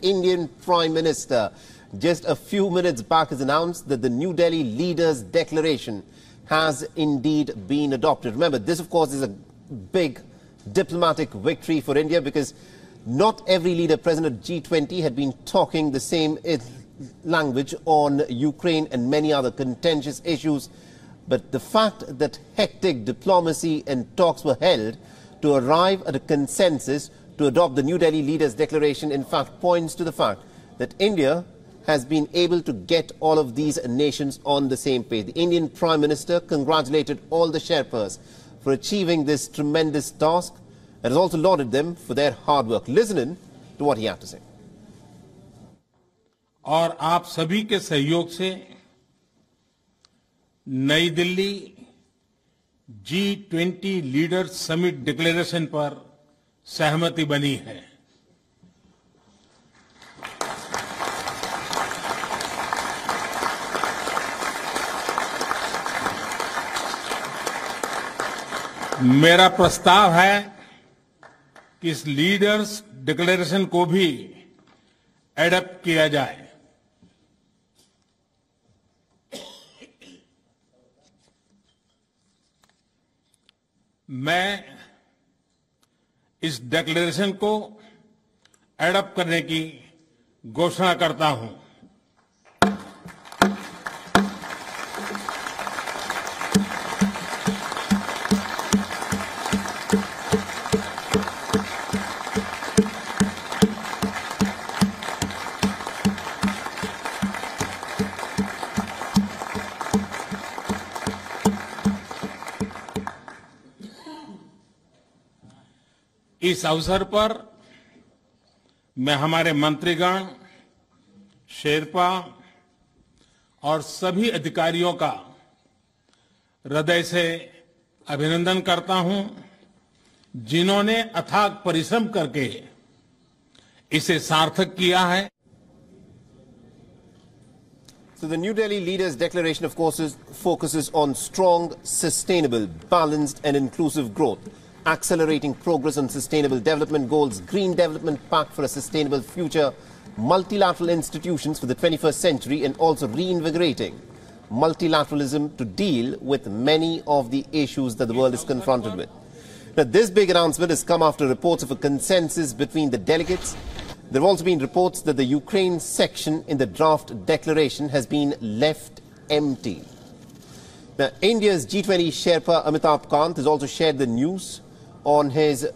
Indian Prime Minister just a few minutes back has announced that the New Delhi Leaders' Declaration has indeed been adopted. Remember, this of course is a big diplomatic victory for India, because not every leader present at G20 had been talking the same language on Ukraine and many other contentious issues. But the fact that hectic diplomacy and talks were held to arrive at a consensus to adopt the New Delhi Leaders' Declaration, in fact, points to the fact that India has been able to get all of these nations on the same page. The Indian Prime Minister congratulated all the sherpas for achieving this tremendous task and has also lauded them for their hard work. Listen in to what he had to say. और आप सभी के सहयोग से नई Delhi G20 leaders summit declaration पर सहमति बनी है। मेरा प्रस्ताव है कि इस लीडर्स डिक्लेरेशन को भी एडॉप्ट किया जाए। मैं इस डिक्लेरेशन को एडॉप्ट करने की घोषणा करता हूं। इस अवसर पर मैं हमारे मंत्रीगण, शेरपा और सभी अधिकारियों का हृदय से अभिनंदन करता हूं, जिन्होंने अथाक परिश्रम करके इसे सार्थक किया है। So the New Delhi Leaders' Declaration, of course, focuses on strong, sustainable, balanced and inclusive growth, accelerating progress on sustainable development goals, green development pact for a sustainable future, multilateral institutions for the 21st century, and also reinvigorating multilateralism to deal with many of the issues that the world is confronted with. Now, this big announcement has come after reports of a consensus between the delegates. There have also been reports that the Ukraine section in the draft declaration has been left empty. Now, India's G20 Sherpa Amitabh Kant has also shared the news on his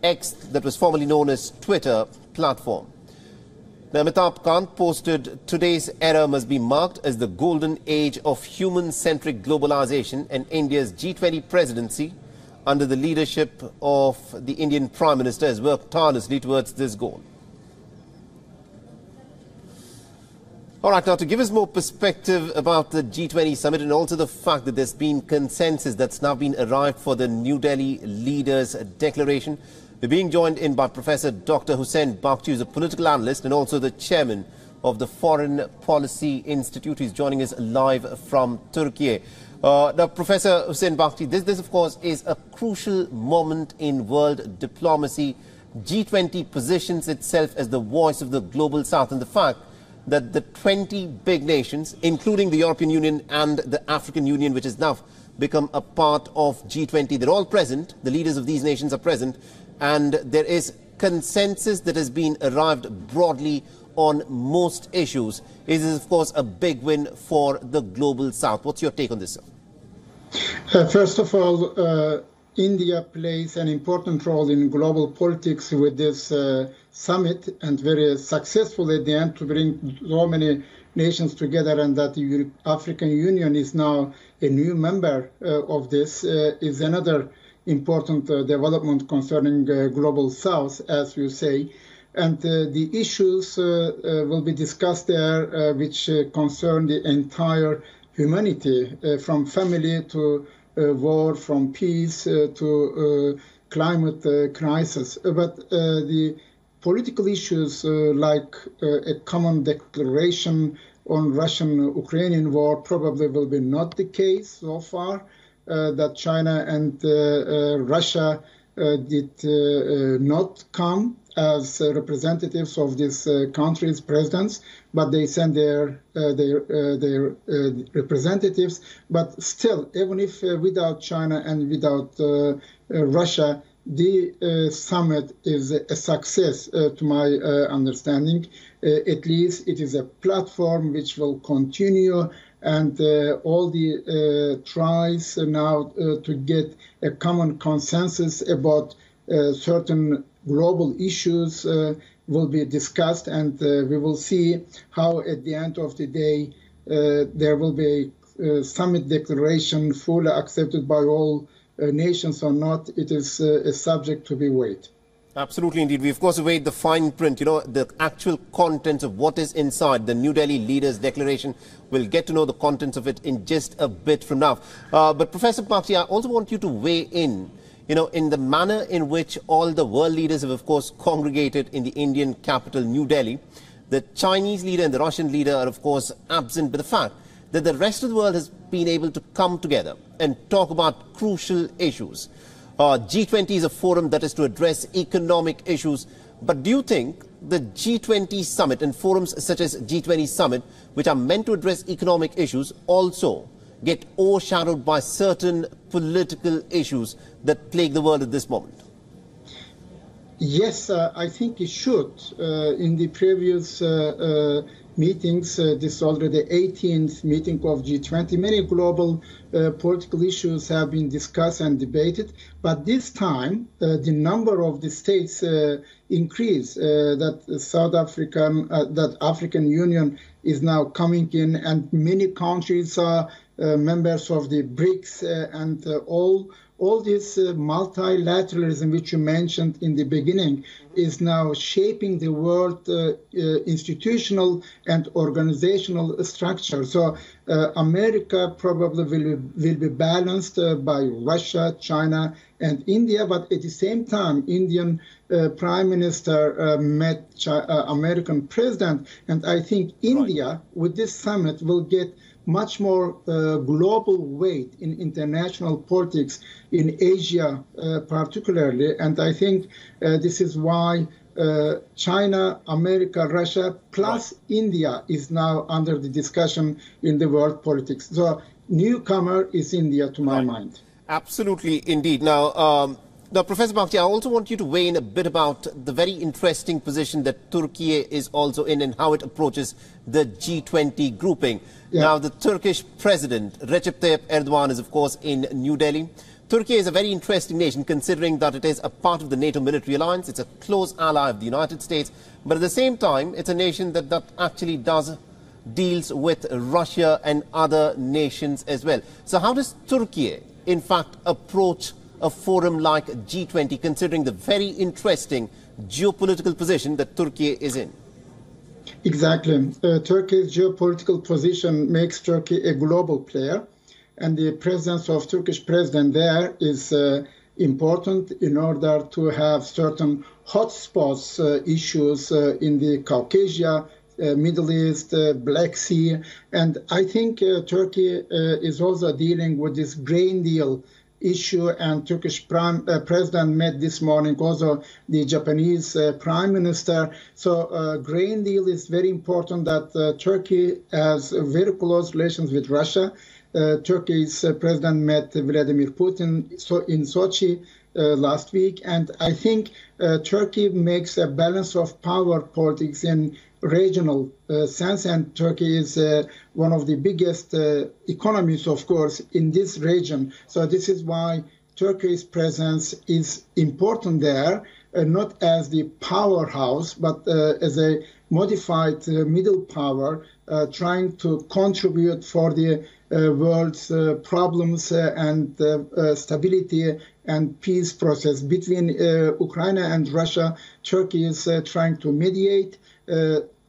X, that was formerly known as Twitter, platform. Now, Amitabh Kant posted, "Today's era must be marked as the golden age of human-centric globalization, and India's G20 presidency under the leadership of the Indian Prime Minister has worked tirelessly towards this goal." All right, now to give us more perspective about the G20 summit and also the fact that there's been consensus that's now been arrived for the New Delhi Leaders' Declaration, we're being joined in by Professor Dr. Hussain Bakhti, who's a political analyst and also the chairman of the Foreign Policy Institute. He's joining us live from Turkey. Now, Professor Hussain Bakhti, this of course is a crucial moment in world diplomacy. G20 positions itself as the voice of the global south, and the fact that the 20 big nations, including the European Union and the African Union, which has now become a part of G20, they're all present, the leaders of these nations are present, and there is consensus that has been arrived broadly on most issues. It is, of course, a big win for the global south. What's your take on this, sir? First of all, India plays an important role in global politics with this summit, and very successful at the end to bring so many nations together, and that the African Union is now a new member of this is another important development concerning global south, as you say. And the issues will be discussed there which concern the entire humanity, from family to war, from peace to climate crisis. But the political issues like a common declaration on Russian-Ukrainian war probably will be not the case so far, that China and Russia did not come. as representatives of these countries' presidents, but they send their representatives. But still, even if without China and without Russia, the summit is a success to my understanding. At least it is a platform which will continue, and all the tries now to get a common consensus about certain global issues will be discussed, and we will see how at the end of the day there will be a summit declaration fully accepted by all nations or not. It is a subject to be weighed. Absolutely, indeed. We, of course, await the fine print, the actual contents of what is inside the New Delhi Leaders' Declaration. We'll get to know the contents of it in just a bit from now. But Professor Bakshi, I also want you to weigh in, in the manner in which all the world leaders have, of course, congregated in the Indian capital, New Delhi. The Chinese leader and the Russian leader are, of course, absent, but the fact that the rest of the world has been able to come together and talk about crucial issues. G20 is a forum that is to address economic issues. But do you think the G20 Summit and forums such as G20 Summit, which are meant to address economic issues, also get overshadowed by certain political issues that plague the world at this moment? Yes, I think it should. In the previous meetings, this is already the 18th meeting of G20. Many global political issues have been discussed and debated, but this time the number of the states increased. That African Union is now coming in, and many countries are members of the BRICS, and all this multilateralism, which you mentioned in the beginning, is now shaping the world institutional and organizational structure. So America probably will be balanced by Russia, China, and India, but at the same time, Indian Prime Minister met American President, and I think India, with this summit, will get much more global weight in international politics in Asia particularly. And I think this is why China, America, Russia, plus India is now under the discussion in the world politics. So newcomer is India to my mind. Absolutely, indeed. Now, Professor Bakshi, I also want you to weigh in a bit about the very interesting position that Turkey is also in and how it approaches the G20 grouping. Yeah. Now, the Turkish President, Recep Tayyip Erdogan, is, of course, in New Delhi. Turkey is a very interesting nation, considering that it is a part of the NATO military alliance. It's a close ally of the United States. But at the same time, it's a nation that actually deals with Russia and other nations as well. So how does Turkey, in fact, approach a forum like G20, considering the very interesting geopolitical position that Turkey is in? Exactly. Turkey's geopolitical position makes Turkey a global player, and the presence of Turkish president there is important in order to have certain hotspots issues in the Caucasia, Middle East, Black Sea, and I think Turkey is also dealing with this grain deal issue, and Turkish president met this morning also the Japanese prime minister. So grain deal is very important, that Turkey has very close relations with Russia. Turkey's president met Vladimir Putin in Sochi last week, and I think Turkey makes a balance of power politics in regional sense, and Turkey is one of the biggest economies, of course, in this region. So this is why Turkey's presence is important there, not as the powerhouse, but as a modified middle power, trying to contribute for the world's problems and stability and peace process between Ukraine and Russia. Turkey is trying to mediate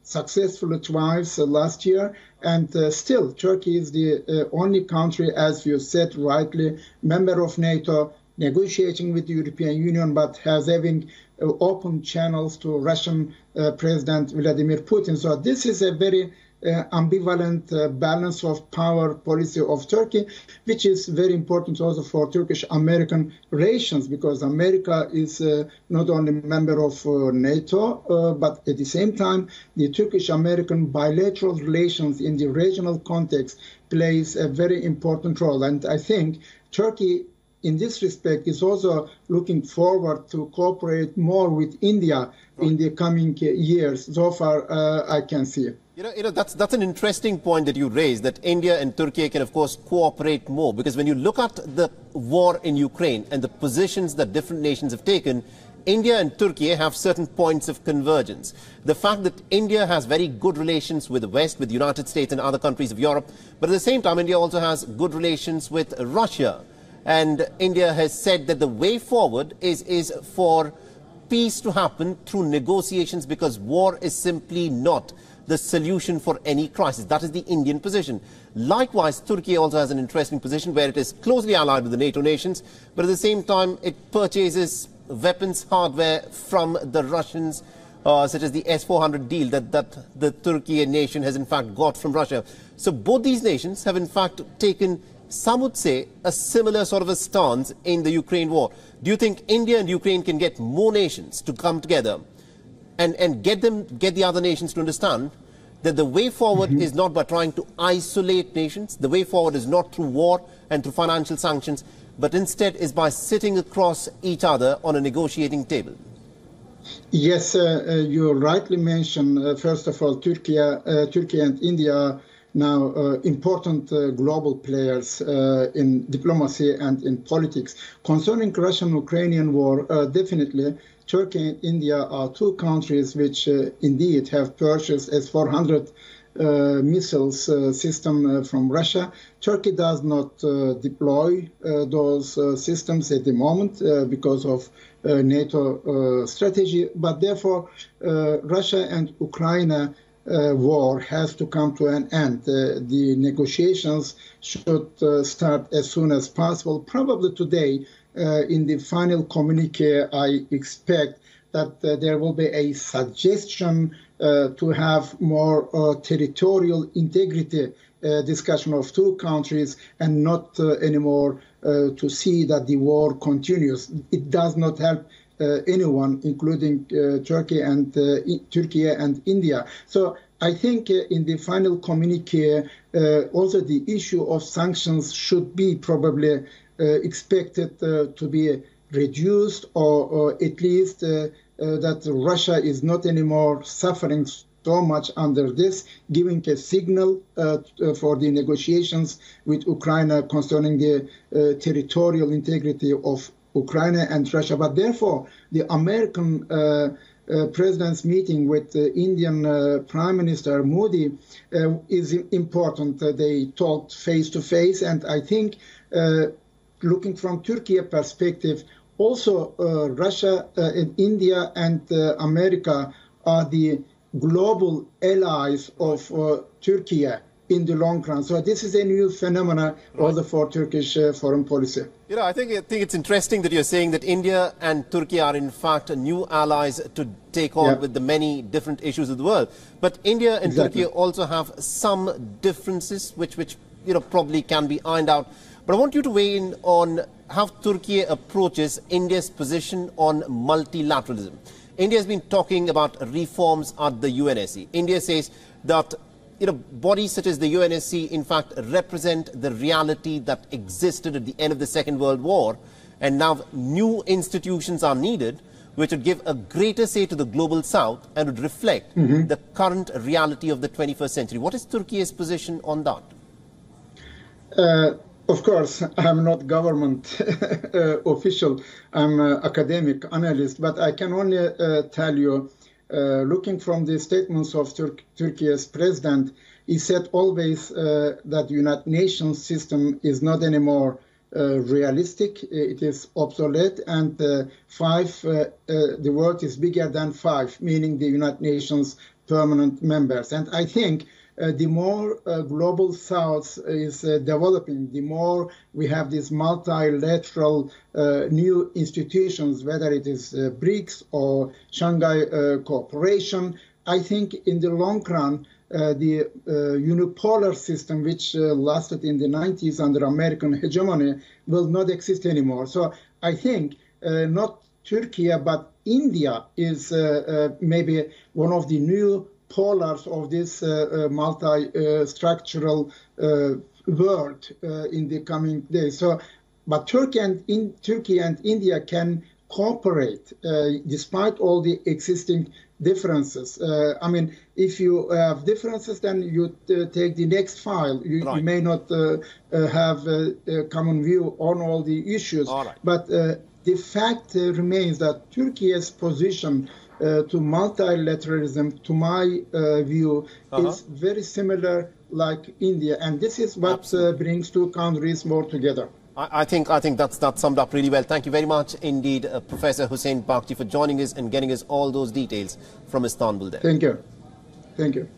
successfully twice last year, and still Turkey is the only country, as you said rightly, member of NATO, negotiating with the European Union, but having open channels to Russian President Vladimir Putin. So this is a very ambivalent balance of power policy of Turkey, which is very important also for Turkish-American relations, because America is not only a member of NATO, but at the same time, the Turkish-American bilateral relations in the regional context plays a very important role. And I think Turkey, in this respect, is also looking forward to cooperate more with India in the coming years. So far, I can see. That's an interesting point that you raised, that India and Turkey can, of course, cooperate more. Because when you look at the war in Ukraine and the positions that different nations have taken, India and Turkey have certain points of convergence. The fact that India has very good relations with the West, with the United States and other countries of Europe, but at the same time, India also has good relations with Russia. And India has said that the way forward is for peace to happen through negotiations, because war is simply not the solution for any crisis. That is the Indian position. Likewise, Turkey also has an interesting position where it is closely allied with the NATO nations, but at the same time, it purchases weapons, hardware from the Russians, such as the S-400 deal that the Turkey nation has in fact got from Russia. So both these nations have in fact taken, some would say, a similar sort of a stance in the Ukraine war. Do you think India and Ukraine can get more nations to come together and get the other nations to understand that the way forward is not by trying to isolate nations, the way forward is not through war and through financial sanctions, but instead is by sitting across each other on a negotiating table? Yes, you rightly mentioned, first of all, Turkey and India are now important global players in diplomacy and in politics. Concerning Russian-Ukrainian war, definitely Turkey and India are two countries which indeed have purchased S-400 missiles system from Russia. Turkey does not deploy those systems at the moment because of NATO strategy, but therefore Russia and Ukraine war has to come to an end. The negotiations should start as soon as possible. Probably today, in the final communique, I expect that there will be a suggestion to have more territorial integrity discussion of two countries and not anymore to see that the war continues. It does not help anyone, including Turkey and India. So I think in the final communique, also the issue of sanctions should be probably expected to be reduced, or at least that Russia is not anymore suffering so much under this, giving a signal for the negotiations with Ukraine concerning the territorial integrity of Ukraine and Russia. But therefore, the American president's meeting with Indian Prime Minister Modi is important. They talked face to face, and I think looking from Turkey perspective, also Russia and India and America are the global allies of Turkey in the long run. So this is a new phenomenon also for Turkish foreign policy. I think it's interesting that you're saying that India and Turkey are in fact new allies to take on with the many different issues of the world. But India and Turkey also have some differences which probably can be ironed out. But I want you to weigh in on how Turkey approaches India's position on multilateralism. India has been talking about reforms at the UNSC. India says that bodies such as the UNSC in fact represent the reality that existed at the end of the Second World War, and now new institutions are needed which would give a greater say to the global south and would reflect the current reality of the 21st century. What is Turkey's position on that? Of course, I'm not government official. I'm an academic analyst, but I can only tell you, looking from the statements of Turkey's president, he said always that the United Nations system is not anymore realistic. It is obsolete, and the world is bigger than five, meaning the United Nations permanent members. And I think the more global south is developing, the more we have these multilateral new institutions, whether it is BRICS or Shanghai Cooperation, I think in the long run, the unipolar system, which lasted in the 90s under American hegemony, will not exist anymore. So I think not Turkey, but India is maybe one of the new polars of this multi-structural world in the coming days. So, but Turkey and India can cooperate despite all the existing differences. I mean, if you have differences, then you take the next file. You may not have a common view on all the issues. But the fact remains that Turkey's position to multilateralism, to my view, is very similar like India. And this is what brings two countries more together. I think that's summed up really well. Thank you very much indeed, Professor Hussein Bakhti, for joining us and getting us all those details from Istanbul there. Thank you. Thank you.